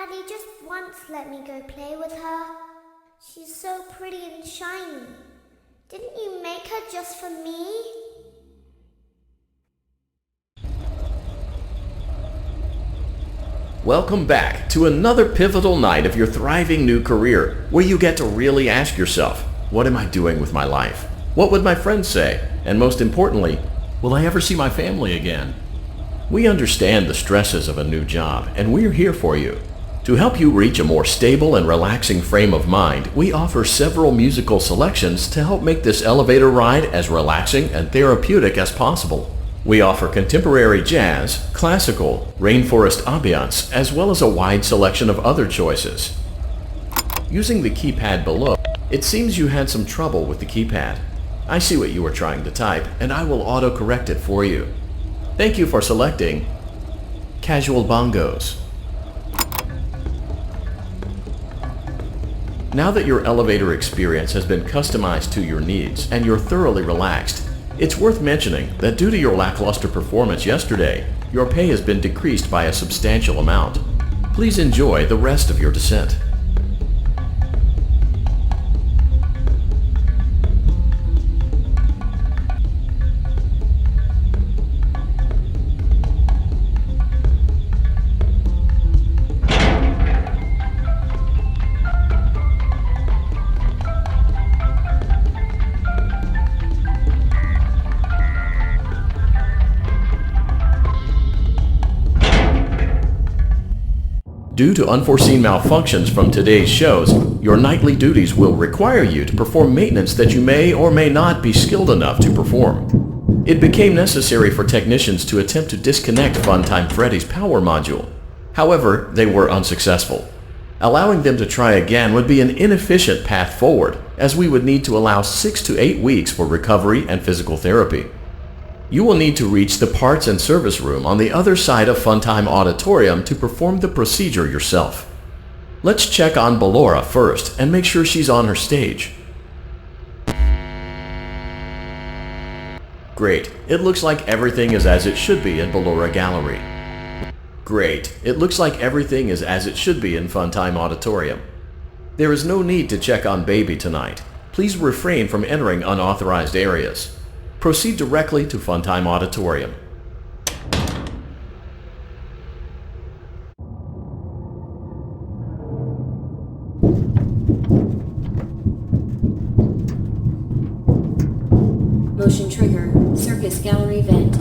Daddy just once let me go play with her. She's so pretty and shiny. Didn't you make her just for me? Welcome back to another pivotal night of your thriving new career, where you get to really ask yourself, what am I doing with my life? What would my friends say? And most importantly, will I ever see my family again? We understand the stresses of a new job, and we're here for you. To help you reach a more stable and relaxing frame of mind, we offer several musical selections to help make this elevator ride as relaxing and therapeutic as possible. We offer contemporary jazz, classical, rainforest ambiance, as well as a wide selection of other choices. Using the keypad below, it seems you had some trouble with the keypad. I see what you were trying to type, and I will auto-correct it for you. Thank you for selecting Casual Bongos. Now that your elevator experience has been customized to your needs and you're thoroughly relaxed, it's worth mentioning that due to your lackluster performance yesterday, your pay has been decreased by a substantial amount. Please enjoy the rest of your descent. Due to unforeseen malfunctions from today's shows, your nightly duties will require you to perform maintenance that you may or may not be skilled enough to perform. It became necessary for technicians to attempt to disconnect Funtime Freddy's power module. However, they were unsuccessful. Allowing them to try again would be an inefficient path forward, as we would need to allow 6 to 8 weeks for recovery and physical therapy. You will need to reach the parts and service room on the other side of Funtime Auditorium to perform the procedure yourself. Let's check on Ballora first and make sure she's on her stage. Great, it looks like everything is as it should be in Ballora Gallery. Great, it looks like everything is as it should be in Funtime Auditorium. There is no need to check on Baby tonight. Please refrain from entering unauthorized areas. Proceed directly to Funtime Auditorium. Motion trigger, Circus Gallery vent.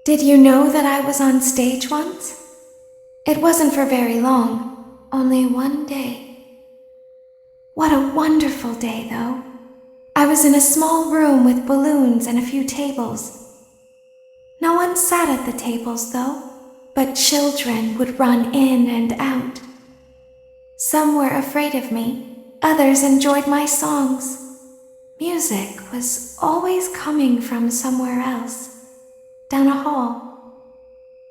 Did you know that I was on stage once? It wasn't for very long, only one day. What a wonderful day, though. I was in a small room with balloons and a few tables. No one sat at the tables, though, but children would run in and out. Some were afraid of me, others enjoyed my songs. Music was always coming from somewhere else. Down a hall.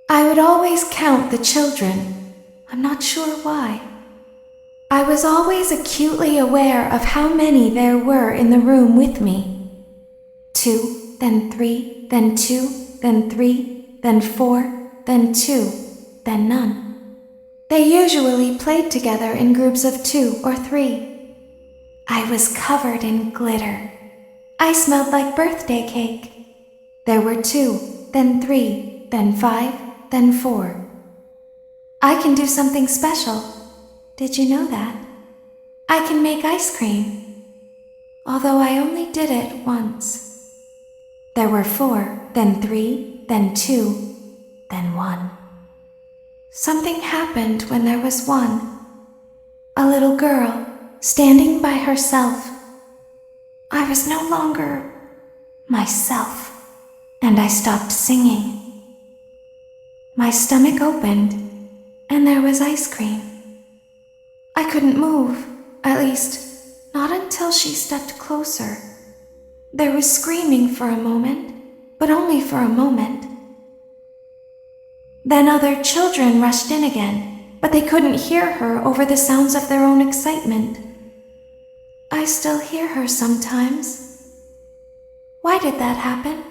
I would always count the children. I'm not sure why. I was always acutely aware of how many there were in the room with me. 2, then 3, then 2, then 3, then 4, then 2, then none. They usually played together in groups of 2 or 3. I was covered in glitter. I smelled like birthday cake. There were 2. Then 3, then 5, then 4. I can do something special. Did you know that? I can make ice cream. Although I only did it once. There were 4, then 3, then 2, then 1. Something happened when there was 1. A little girl standing by herself. I was no longer myself. And I stopped singing. My stomach opened, and there was ice cream. I couldn't move, at least, not until she stepped closer. There was screaming for a moment, but only for a moment. Then other children rushed in again, but they couldn't hear her over the sounds of their own excitement. I still hear her sometimes. Why did that happen?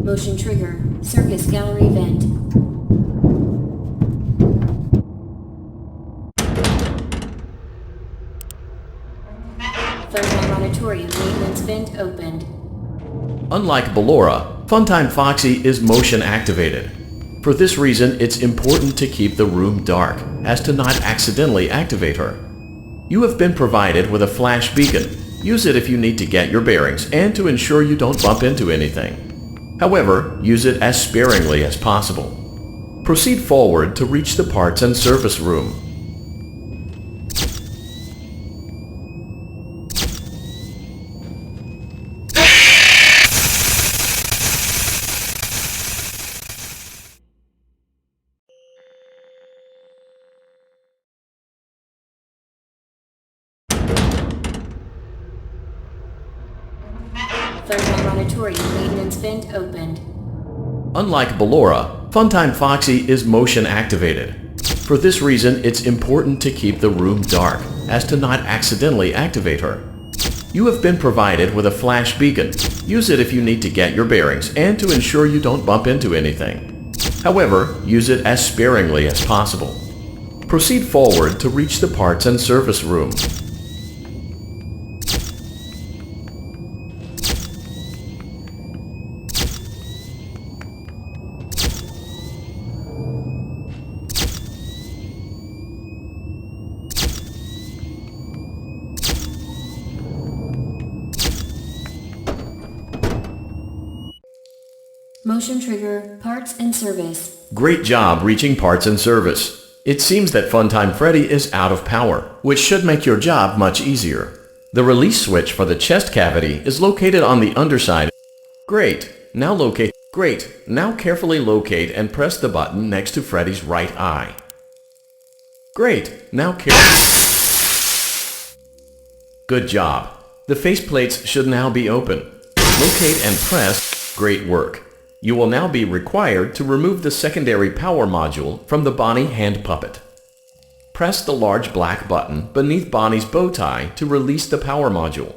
Motion trigger. Circus gallery vent. Fnaf auditorium maintenance vent opened. Unlike Ballora, Funtime Foxy is motion activated. For this reason, it's important to keep the room dark, as to not accidentally activate her. You have been provided with a flash beacon. Use it if you need to get your bearings and to ensure you don't bump into anything. However, use it as sparingly as possible. Proceed forward to reach the parts and service room. Fnaf auditorium maintenance vent opened. Unlike Ballora, Funtime Foxy is motion activated. For this reason, it's important to keep the room dark, as to not accidentally activate her. You have been provided with a flash beacon. Use it if you need to get your bearings and to ensure you don't bump into anything. However, use it as sparingly as possible. Proceed forward to reach the parts and service room. Motion trigger. Parts and service. Great job reaching parts and service. It seems that Funtime Freddy is out of power, which should make your job much easier. The release switch for the chest cavity is located on the underside. Great. Now carefully locate and press the button next to Freddy's right eye. Great. Now Good job. The faceplates should now be open. Locate and press. Great work. You will now be required to remove the secondary power module from the Bonnie hand puppet. Press the large black button beneath Bonnie's bow tie to release the power module.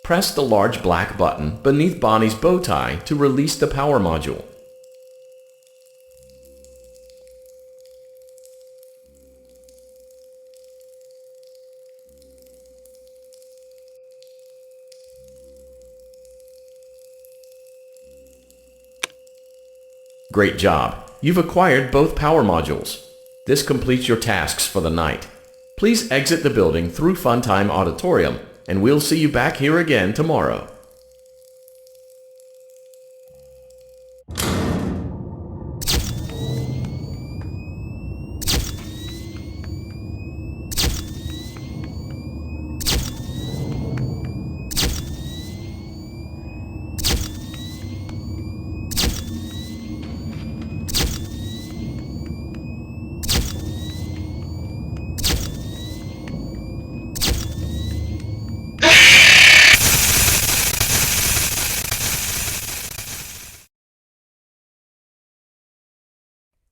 Press the large black button beneath Bonnie's bow tie to release the power module. Great job! You've acquired both power modules. This completes your tasks for the night. Please exit the building through Funtime Auditorium, and we'll see you back here again tomorrow.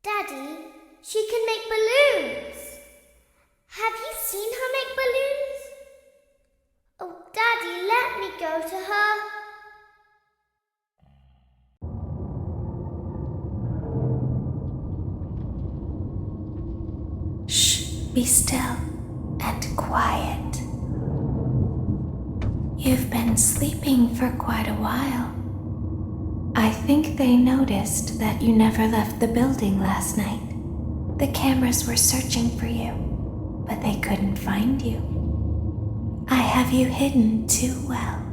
Daddy, she can make balloons. Have you seen her make balloons? Oh, Daddy, let me go to her. be still and quiet. You've been sleeping for quite a while. I think they noticed that you never left the building last night. The cameras were searching for you, but they couldn't find you. I have you hidden too well.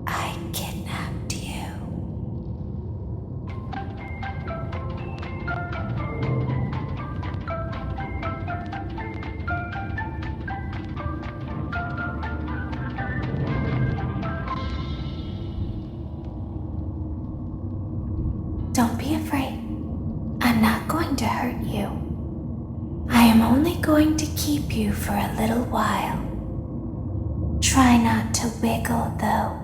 I kidnapped you. Don't be afraid. I'm not going to hurt you. I am only going to keep you for a little while. Try not to wiggle, though.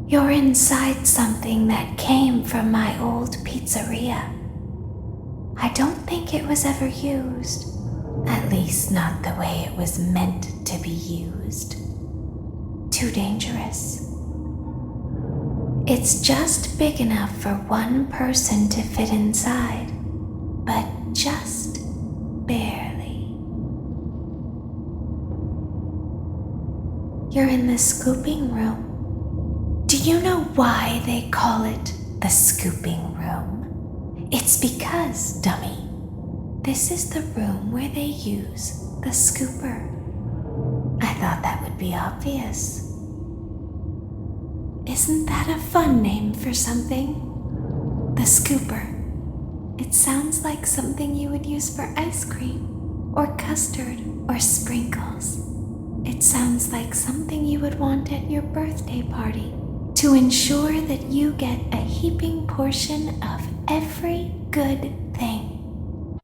You're inside something that came from my old pizzeria. I don't think it was ever used. At least not the way it was meant to be used. Too dangerous. It's just big enough for one person to fit inside, but just barely. You're in the scooping room. Do you know why they call it the scooping room? It's because, dummy, this is the room where they use the scooper. I thought that would be obvious. Isn't that a fun name for something? The scooper. It sounds like something you would use for ice cream, or custard, or sprinkles. It sounds like something you would want at your birthday party to ensure that you get a heaping portion of every good thing.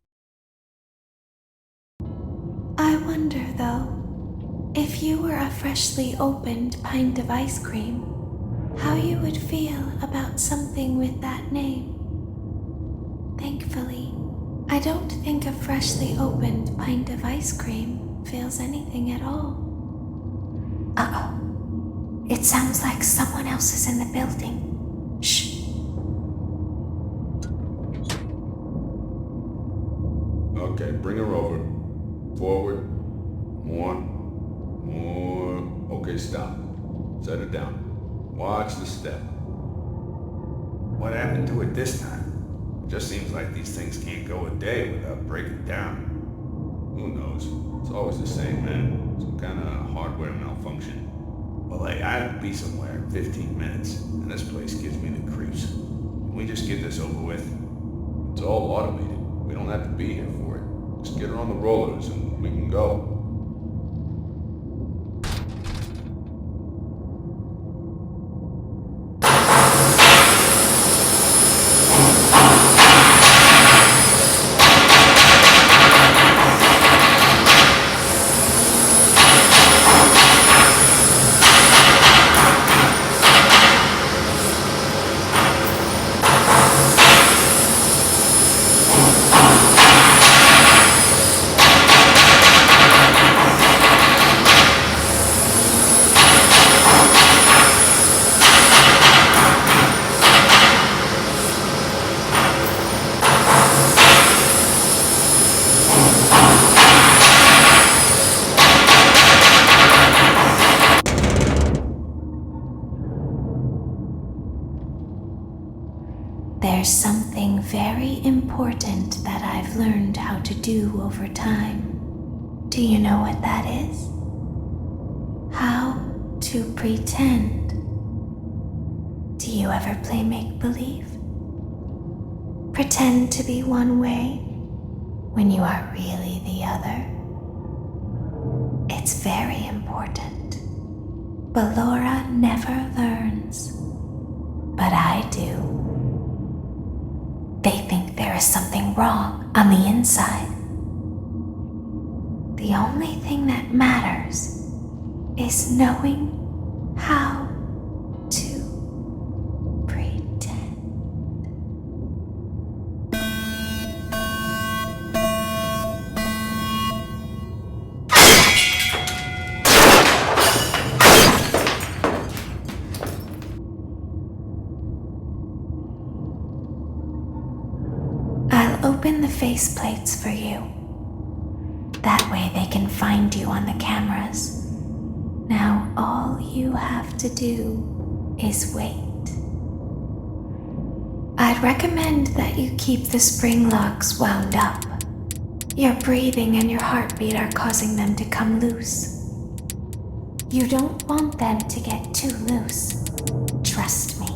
I wonder, though, if you were a freshly opened pint of ice cream, how you would feel about something with that name. Thankfully, I don't think a freshly opened pint of ice cream feels anything at all. Uh-oh. It sounds like someone else is in the building. Shh. Okay, bring her over. Forward. More. Okay, stop. Set her down. Watch the step. What happened to it this time? It just seems like these things can't go a day without breaking down. Who knows? It's always the same, man. Some kind of hardware malfunction. Well, hey, I have to be somewhere in 15 minutes, and this place gives me the creeps. Can we just get this over with? It's all automated. We don't have to be here for it. Just get her on the rollers and we can go. There's something very important that I've learned how to do over time. Do you know what that is? How to pretend. Do you ever play make-believe? Pretend to be one way when you are really the other. It's very important. But Laura never learns. But I do. They think there is something wrong on the inside. The only thing that matters is knowing how to pretend. I'll open the faceplates for you. That way they can find you on the cameras. Now all you have to do is wait. I'd recommend that you keep the spring locks wound up. Your breathing and your heartbeat are causing them to come loose. You don't want them to get too loose. Trust me.